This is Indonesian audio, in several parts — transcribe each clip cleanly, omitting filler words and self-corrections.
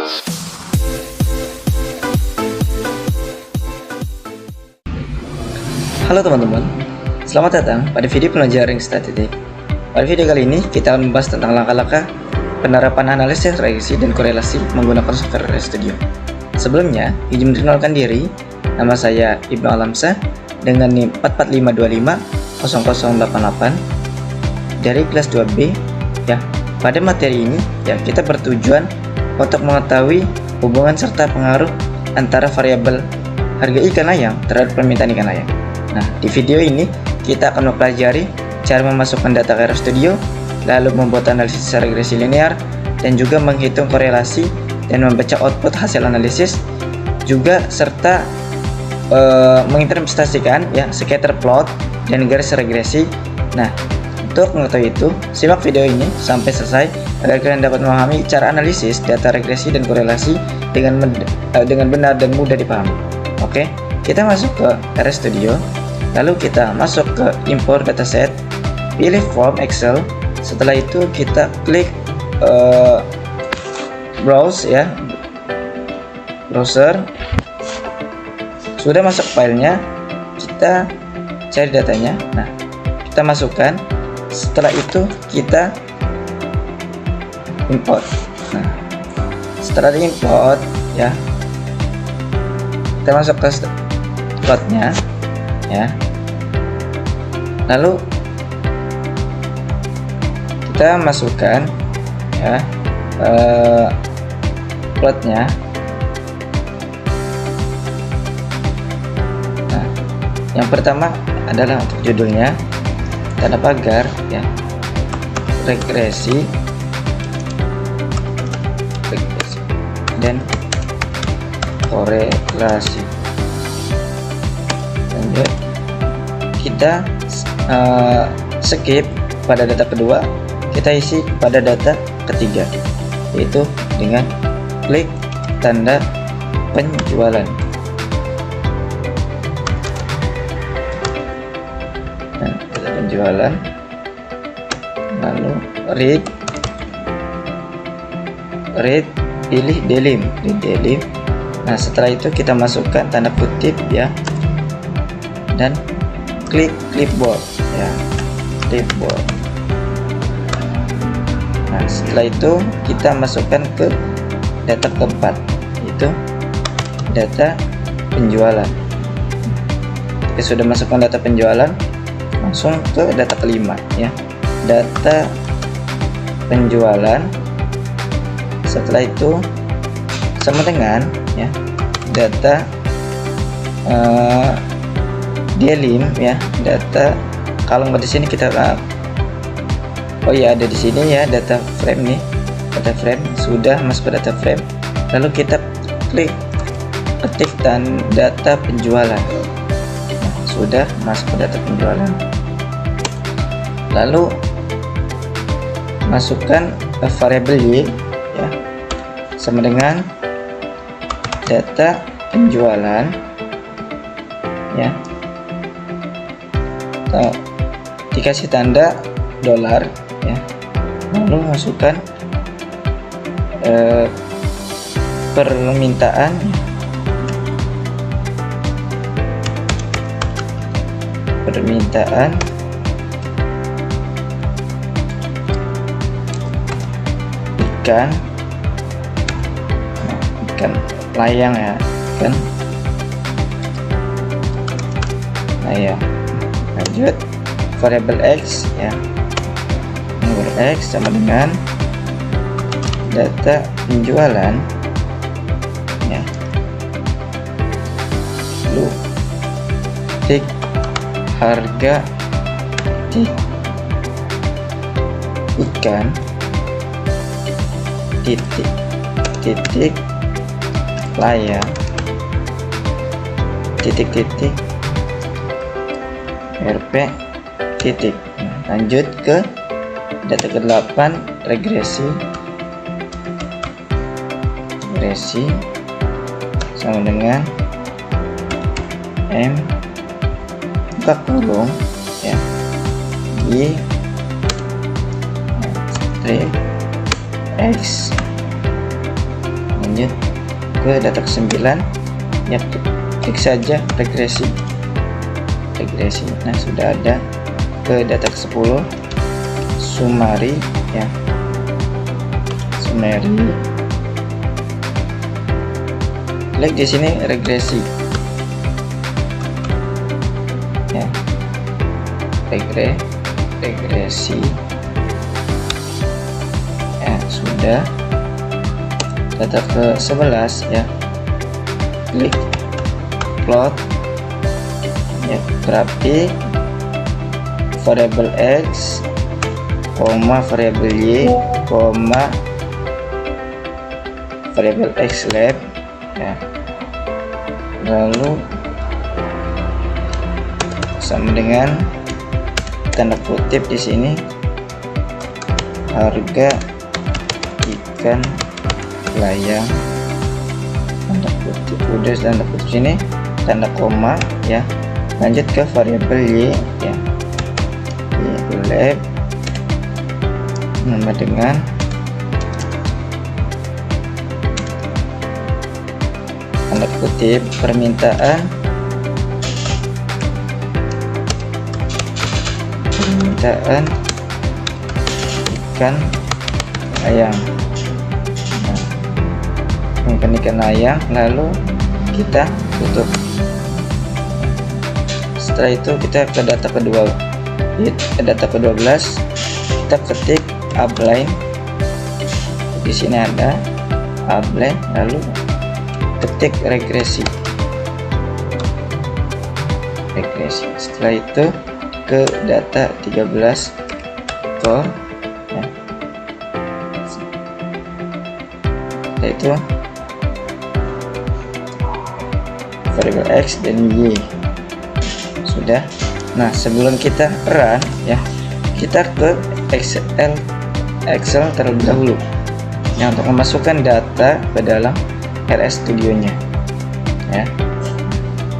Halo teman-teman, selamat datang pada video pelajaran statistik. Pada video kali ini kita akan membahas tentang langkah-langkah penerapan analisis regresi dan korelasi menggunakan software RStudio. Sebelumnya, izin memperkenalkan diri, nama saya Ibnu Alamsyah dengan NIM 452500088 dari kelas 2B. Ya, pada materi ini ya kita bertujuan untuk mengetahui hubungan serta pengaruh antara variabel harga ikan layang terhadap permintaan ikan layang. Nah, di video ini kita akan mempelajari cara memasukkan data ke RStudio, lalu membuat analisis regresi linear, dan juga menghitung korelasi dan membaca output hasil analisis, juga serta menginterpretasikan ya scatter plot dan garis regresi. Nah, untuk mengetahui itu, simak video ini sampai selesai agar kalian dapat memahami cara analisis data regresi dan korelasi dengan benar dan mudah dipahami. Oke, kita masuk ke RStudio. Lalu kita masuk ke import dataset, pilih form Excel. Setelah itu kita klik browse ya, browser. Sudah masuk filenya, kita cari datanya. Nah, kita masukkan. Setelah itu kita import. Nah, setelah diimport ya, kita masuk ke plotnya ya. Lalu kita masukkan ya plotnya. Nah, yang pertama adalah untuk judulnya, tanda pagar ya, regresi dan korelasi. Lanjut, kita skip pada data kedua, kita isi pada data ketiga, yaitu dengan klik tanda penjualan. Nah, tanda penjualan, lalu read, pilih delim. Nah, setelah itu kita masukkan tanda kutip ya, dan klik clipboard ya, clipboard. Nah, setelah itu kita masukkan ke data keempat, yaitu data penjualan. Kita sudah masukkan data penjualan, langsung ke data kelima ya, data penjualan. Setelah itu sama dengan ya data delim ya, data. Kalau nggak di sini kita oh ya, ada di sini ya, data frame nih, data frame. Sudah masuk ke data frame, lalu kita klik ketik data penjualan. Nah, sudah masuk ke data penjualan, lalu masukkan variabel y ya, sama dengan data penjualan ya. Dikasih tanda dolar ya, lalu masukkan permintaan ikan layang ya, ikan layang. Lanjut, variabel x ya, nomor x sama dengan data penjualan ya, lalu tik harga ikan titik layang titik RP titik. Lanjut ke data ke-8, regresi sama dengan M buka kurung ya, Y strip X lanjut ke data ke-9 ya, klik saja regresi. Nah sudah ada. Ke data ke-10 summary ya, klik di sini regresi ya, regresi ya, sudah. Data ke-11 ya, klik plot ya, grafik variabel X, variabel Y, variabel X lab ya, lalu sama dengan tanda kutip di sini harga ikan layang, tanda kutip. Udah tanda kutip sini, tanda koma ya, lanjut ke variabel Y ya, Y lab nama dengan tanda kutip permintaan ikan layang. Ikan layang, lalu kita tutup. Setelah itu kita ke data ke-12, kita ketik upline. Di sini ada upline, lalu ketik regresi. Setelah itu ke data 13 call ya. Setelah itu variabel X dan Y sudah. Nah sebelum kita run ya, kita ke Excel terlebih dahulu ya, untuk memasukkan data ke dalam RS Studio nya ya.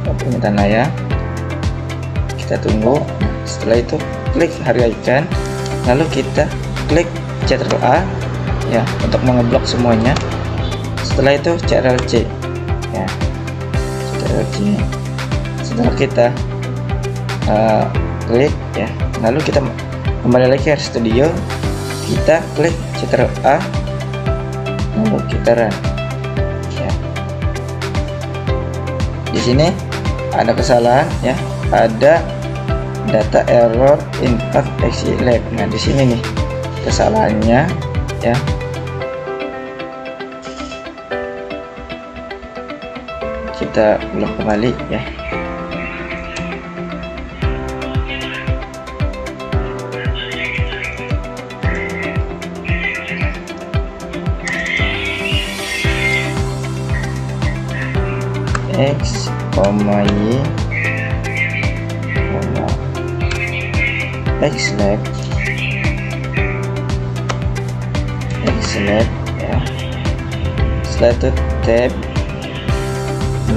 Permintaan layang, kita tunggu. Setelah itu klik harga ikan, lalu kita klik Ctrl A ya untuk mengeblok semuanya. Setelah itu Ctrl C ya, setelah kita klik ya, lalu kita kembali lagi ke RS Studio, kita klik Ctrl A, lalu kita run ya. Di sini ada kesalahan ya, ada data error impact XY lab. Nah di sini nih kesalahannya ya. Kita ulang kembali ya. X, Y, X lab ya. Setelah itu tab,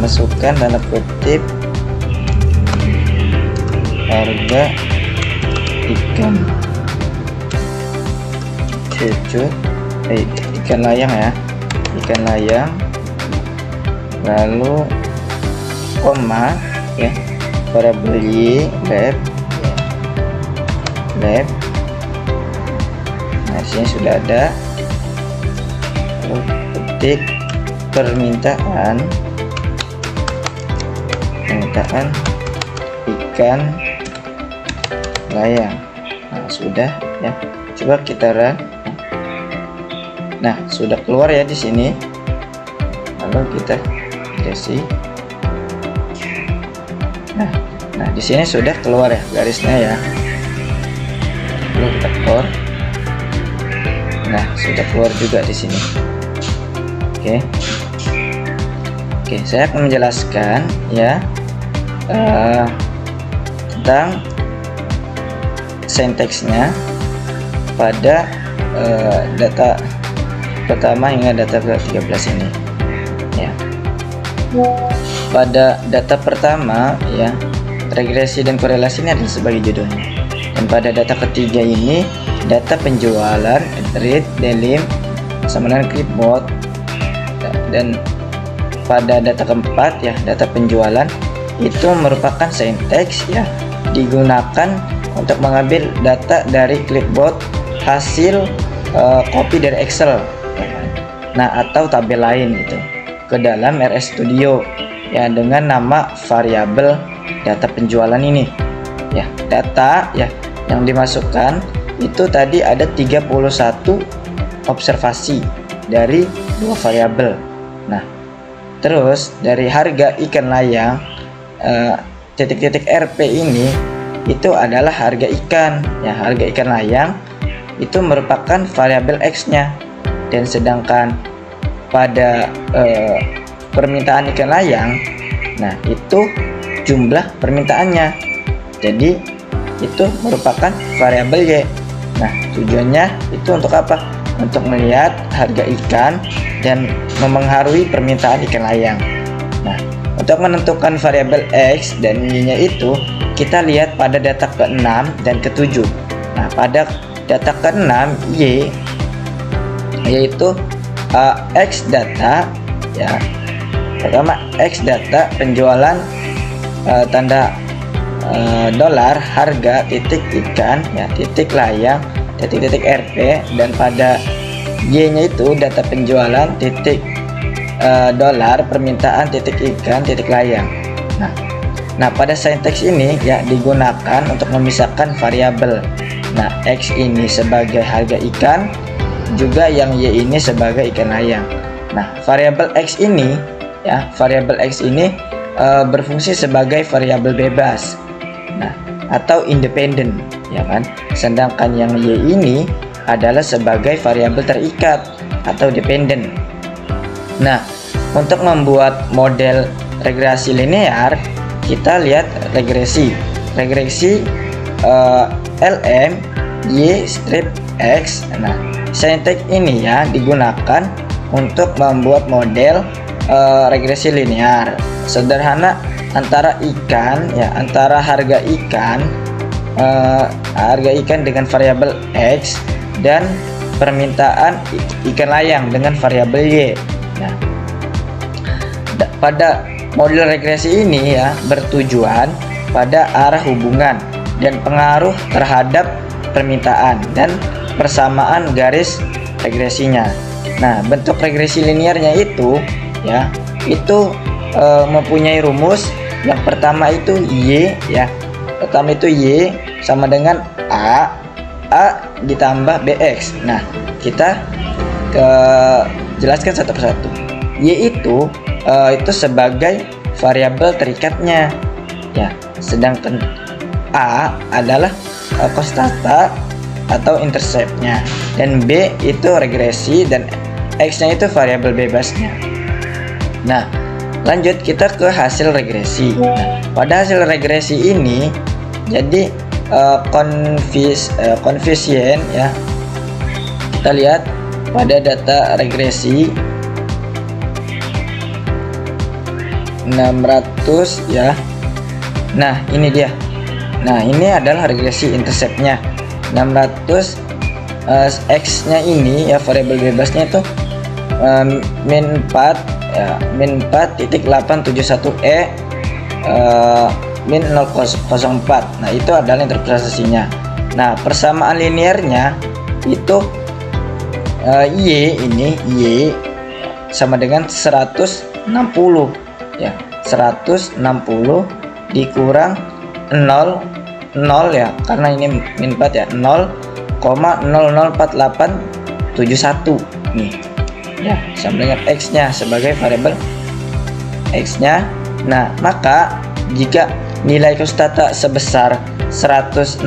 masukkan tanda kutip harga ikan cucut ikan layang ya, ikan layang, lalu koma ya, variabel Y lab. Nah sini sudah ada. Lalu ketik permintaan ikan layang. Nah sudah ya, coba kita run. Nah sudah keluar ya di sini. Lalu kita kasih. Nah di sini sudah keluar ya garisnya ya. Lalu kita keluar. Nah sudah keluar juga di sini. Oke, saya akan menjelaskan ya tentang sintaksnya pada data pertama hingga data ke-13 ini ya. Pada data pertama ya, regresi dan korelasi ini adalah sebagai judulnya. Dan pada data ketiga ini, data penjualan, read, delim, sama dengan clipboard Dan pada data keempat ya, data penjualan itu merupakan syntax ya, digunakan untuk mengambil data dari clipboard hasil copy dari Excel ya kan? Nah, atau tabel lain gitu ke dalam RS Studio ya, dengan nama variabel data penjualan ini ya. Data ya yang dimasukkan itu tadi ada 31 observasi dari dua variabel. Nah, terus dari harga ikan layang titik-titik RP ini itu adalah harga ikan ya. Harga ikan layang itu merupakan variabel X-nya, dan sedangkan pada permintaan ikan layang, nah itu jumlah permintaannya, jadi itu merupakan variabel Y. Nah, tujuannya itu untuk apa? Untuk melihat harga ikan dan memengaruhi permintaan ikan layang. Nah, untuk menentukan variabel X dan Y-nya itu kita lihat pada data ke-6 dan ke-7. Nah, pada data ke-6 Y yaitu X data ya. Pertama, X data penjualan tanda dolar harga titik ikan ya, titik layang titik RP, dan pada Y-nya itu data penjualan titik dolar permintaan titik ikan titik layang. Nah, pada syntax ini ya digunakan untuk memisahkan variabel. Nah, X ini sebagai harga ikan, juga yang Y ini sebagai ikan layang. Nah, variabel X ini ya, variabel X ini berfungsi sebagai variabel bebas, nah, atau independen ya kan. Sedangkan yang Y ini adalah sebagai variabel terikat atau dependen. Nah, untuk membuat model regresi linear, kita lihat regresi LM Y strip X. Nah, syntax ini ya digunakan untuk membuat model regresi linear sederhana antara ikan ya, antara harga ikan dengan variabel X dan permintaan ikan layang dengan variabel Y. Nah, pada model regresi ini ya bertujuan pada arah hubungan dan pengaruh terhadap permintaan dan persamaan garis regresinya. Nah, bentuk regresi linearnya itu ya, itu mempunyai rumus. Yang pertama itu Y ya. Pertama itu Y sama dengan A ditambah BX. Nah, kita jelaskan satu persatu. Y itu sebagai variabel terikatnya ya, sedangkan A adalah konstanta atau interceptnya, dan B itu regresi, dan X-nya itu variabel bebasnya. Nah, lanjut kita ke hasil regresi. Nah, pada hasil regresi ini jadi koefisien ya, kita lihat pada data regresi 600 ya. Nah, ini dia. Nah, ini adalah regresi interceptnya 600. X-nya ini ya, variabel bebasnya itu min 4 ya, min 4.871 min 004. Nah, itu adalah interpretasinya. Nah, persamaan linearnya itu Y ini Y sama dengan 160 ya, 160 dikurang 0 ya, karena ini min 4 ya, 0,004871 nih ya, sama dengan X-nya sebagai variabel X-nya. Nah, maka jika nilai konstanta sebesar 160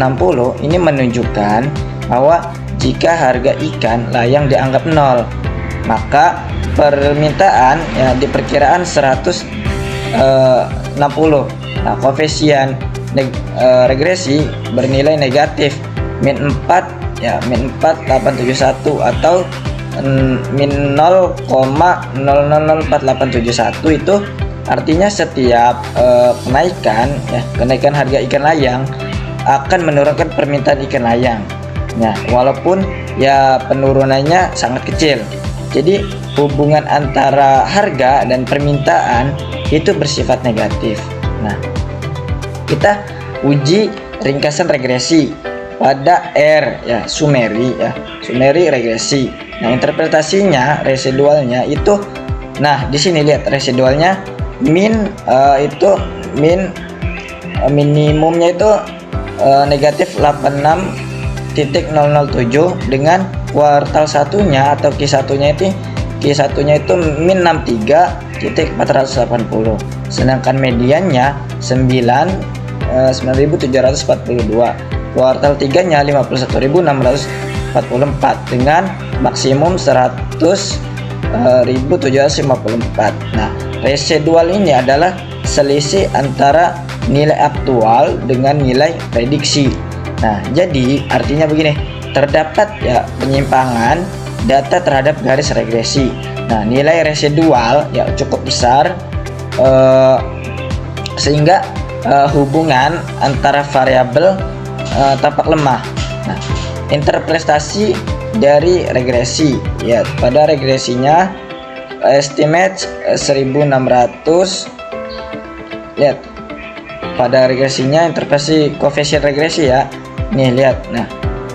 ini menunjukkan bahwa jika harga ikan layang dianggap 0, maka permintaan ya diperkiraan 160. Nah, koefisien regresi bernilai negatif min 4 ya, min 4.871 atau min 0,004871. Itu artinya setiap kenaikan harga ikan layang akan menurunkan permintaan ikan layang. Nah, walaupun ya penurunannya sangat kecil, Jadi hubungan antara harga dan permintaan itu bersifat negatif. Nah, kita uji ringkasan regresi pada R ya, summary regresi. Nah, interpretasinya residualnya itu, nah di sini lihat residualnya minimumnya itu negatif 86.007 dengan kuartal satunya atau Q1-nya itu min 63.480, sedangkan mediannya 9.742, kuartal 3-nya 51.644 dengan maksimum 100.754. Nah, residual ini adalah selisih antara nilai aktual dengan nilai prediksi. Nah, jadi artinya begini, terdapat ya penyimpangan data terhadap garis regresi. Nah, nilai residual ya cukup besar sehingga hubungan antara variabel tampak lemah. Nah, interpretasi dari regresi ya, pada regresinya estimate 1600. Lihat pada regresinya interpretasi koefisien regresi ya. Nih lihat. Nah,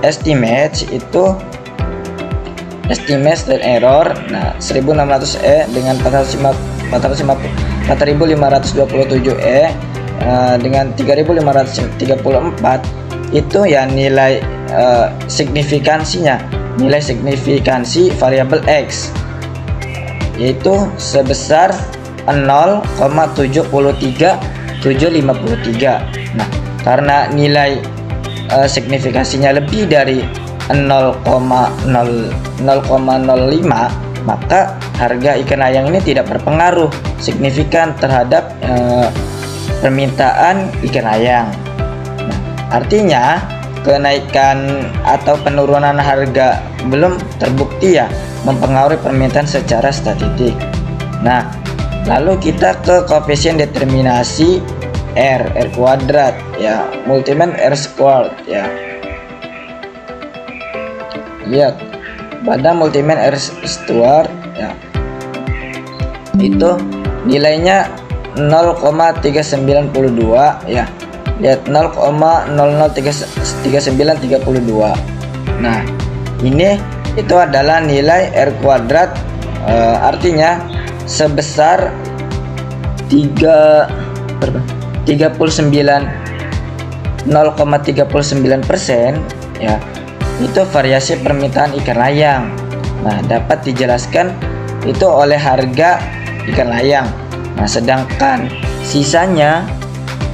estimate itu estimate dan error. Nah, 1600E dengan 4527E dengan 3534 itu ya nilai signifikansinya, nilai signifikansi variabel X yaitu sebesar 0,73753. Nah, karena nilai signifikansinya lebih dari 0,05, maka harga ikan ayam ini tidak berpengaruh signifikan terhadap permintaan ikan ayam. Nah, artinya kenaikan atau penurunan harga belum terbukti ya mempengaruhi permintaan secara statistik. Nah, lalu kita ke koefisien determinasi R kuadrat ya, multiman R squared ya. Lihat pada multiman R squared ya, itu nilainya 0,392 ya. Lihat 0,003932. Nah, ini itu adalah nilai R kuadrat, artinya sebesar 0,39% ya. Itu variasi permintaan ikan layang. Nah, dapat dijelaskan itu oleh harga ikan layang. Nah, sedangkan sisanya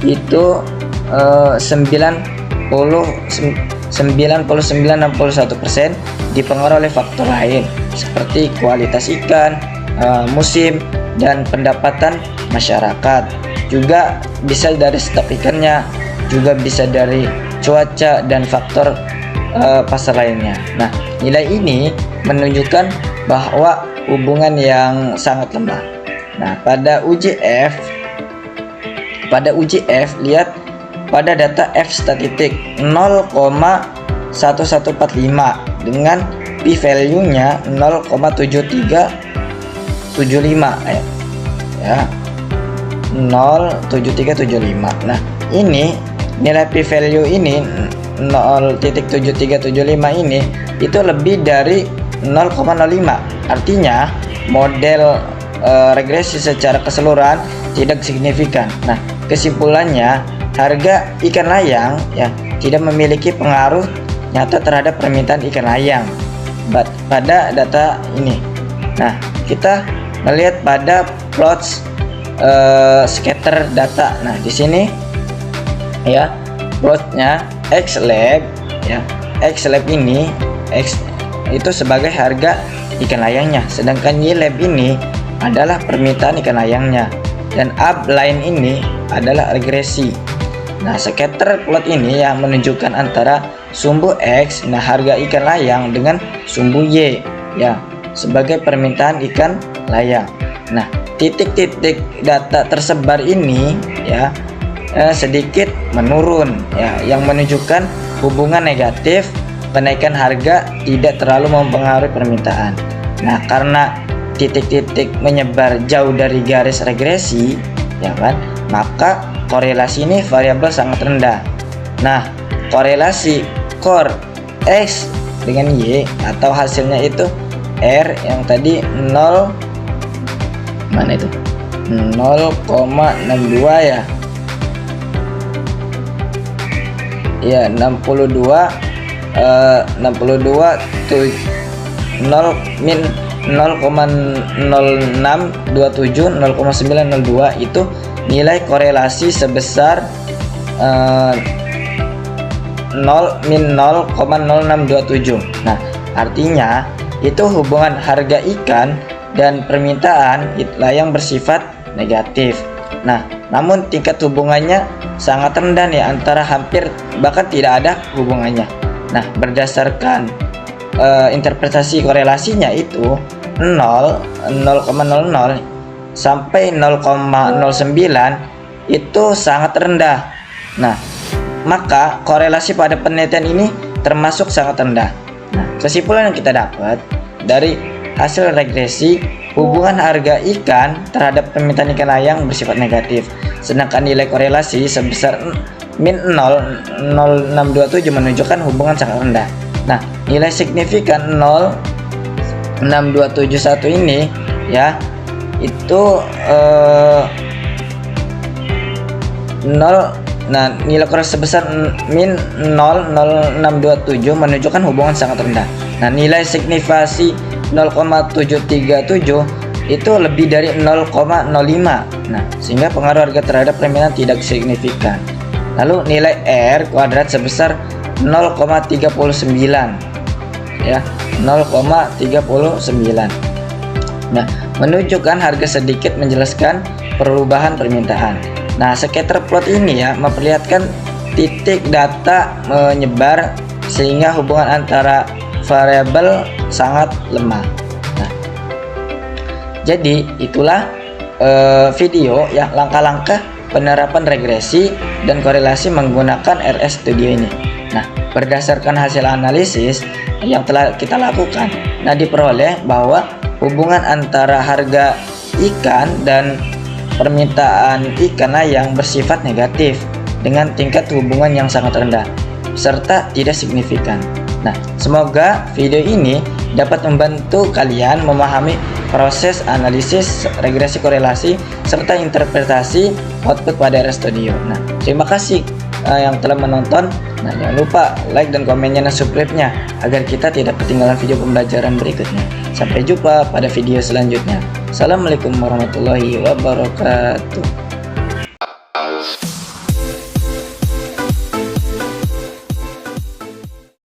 itu 99,61% dipengaruhi oleh faktor lain seperti kualitas ikan, musim, dan pendapatan masyarakat. Juga bisa dari stok ikannya, juga bisa dari cuaca dan faktor pasar lainnya. Nah, nilai ini menunjukkan bahwa hubungan yang sangat lemah. Nah, pada uji F lihat pada data F statistik 0,1145 dengan p value-nya 0,7375 ya, 0,7375. Nah, ini nilai p value ini 0,7375 ini itu lebih dari 0,05. Artinya model regresi secara keseluruhan tidak signifikan. Nah, kesimpulannya harga ikan layang ya tidak memiliki pengaruh nyata terhadap permintaan ikan layang pada data ini. Nah, kita melihat pada plots scatter data. Nah, di sini ya plotnya X-Lab ya. X-Lab ini X itu sebagai harga ikan layangnya, sedangkan Y-Lab ini adalah permintaan ikan layangnya, dan upline ini adalah regresi. Nah, scatter plot ini yang menunjukkan antara sumbu X, nah harga ikan layang, dengan sumbu Y ya sebagai permintaan ikan layang. Nah, titik-titik data tersebar ini ya sedikit menurun ya, yang menunjukkan hubungan negatif. Kenaikan harga tidak terlalu mempengaruhi permintaan. Nah, karena titik-titik menyebar jauh dari garis regresi, ya kan, maka korelasi ini variabel sangat rendah. Nah, korelasi core X dengan Y atau hasilnya itu R yang tadi 0 mana itu 0,62 ya. Ya 62 tuh 0 min 0,0627 0,902 itu nilai korelasi sebesar 0 min 0,0627. Nah, artinya itu hubungan harga ikan dan permintaan itulah yang bersifat negatif. Nah, namun tingkat hubungannya sangat rendah nih, antara hampir bahkan tidak ada hubungannya. Nah, berdasarkan interpretasi korelasinya itu 0,00 sampai 0,09 itu sangat rendah. Nah, maka korelasi pada penelitian ini termasuk sangat rendah. Nah, kesimpulan yang kita dapat dari hasil regresi, hubungan harga ikan terhadap permintaan ikan layang bersifat negatif, sedangkan nilai korelasi sebesar min 0,0627 menunjukkan hubungan sangat rendah. Nah, nilai signifikan 0,6271 ini ya itu 0. Nah, nilai korelasi sebesar min 0,0627 menunjukkan hubungan sangat rendah. Nah, nilai signifikasi 0,737 itu lebih dari 0,05. Nah, sehingga pengaruh harga terhadap permintaan tidak signifikan. Lalu nilai R kuadrat sebesar 0,39 ya, 0,39. Nah, menunjukkan harga sedikit menjelaskan perubahan permintaan. Nah, scatter plot ini ya memperlihatkan titik data menyebar sehingga hubungan antara variabel sangat lemah. Nah, jadi itulah video ya langkah-langkah penerapan regresi dan korelasi menggunakan RS Studio ini. Nah, berdasarkan hasil analisis yang telah kita lakukan, nah diperoleh bahwa hubungan antara harga ikan dan permintaan ikan layang bersifat negatif dengan tingkat hubungan yang sangat rendah serta tidak signifikan. Nah, semoga video ini dapat membantu kalian memahami proses analisis regresi korelasi serta interpretasi output pada RS Studio. Nah, terima kasih yang telah menonton. Nah, jangan lupa like dan komennya dan subscribe-nya agar kita tidak ketinggalan video pembelajaran berikutnya. Sampai jumpa pada video selanjutnya. Assalamualaikum warahmatullahi wabarakatuh.